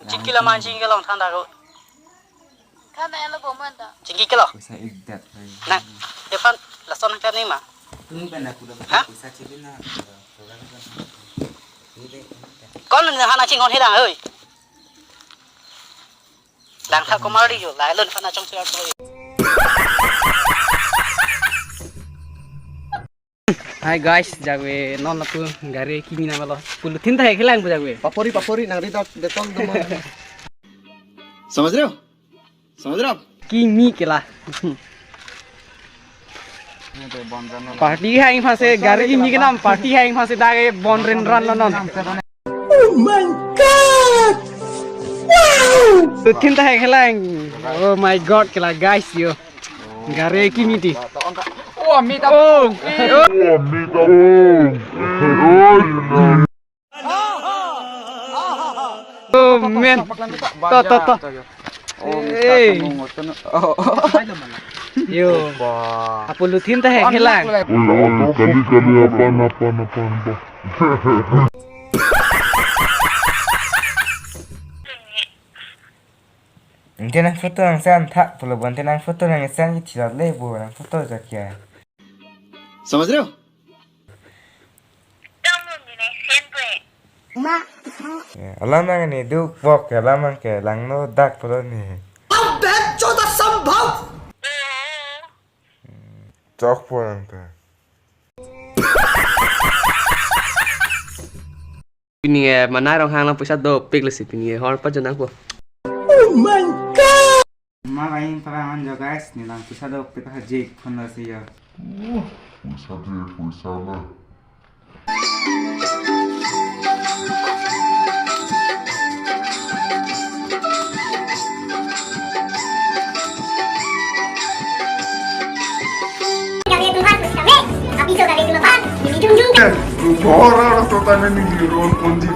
Cingki lah mancing ke long tanda kau. Karena yang lebih mana? Cingki ke long. Bisa idat. Nah, depan lason kan ni mah. Ini kan aku dah bisa cebina. Kau ni hana cingkon hilang, hei. Lang tak kau mari jo, lai lun hana cong siar kau. Hai guys, jago non aku gare kimi nama lo. Puluh tinta है खिलाएं bu jago. Papori nang ridok detong demo. समझ रहे हो? समझ रहे हो आप? Kimi kila. Party है इन फासे गारे की मिके नाम पार्टी है इन फासे दागे बॉन रेन रन लन Oh my god wow तीन है खेलाएं Oh my god खेला guys yo गारे की मिटी Oh mita oh Oh man to Yo, apa lu tinta है खेलाएं kali apa. Nanti foto yang sen tak perlu bantu foto yang sen tidak lebu foto saja. समझ रहे हो? Alamang ni duk bok alamang ke lang no dak perlu ni. Cok pulang tu. Ini mana orang hang lang pusat do pigles ini hor pa jana ko. Malain perangan jo guys, ni lang kisah do kita haji kono siya. Sana. Bora, orang totalnya nih di ruang kunci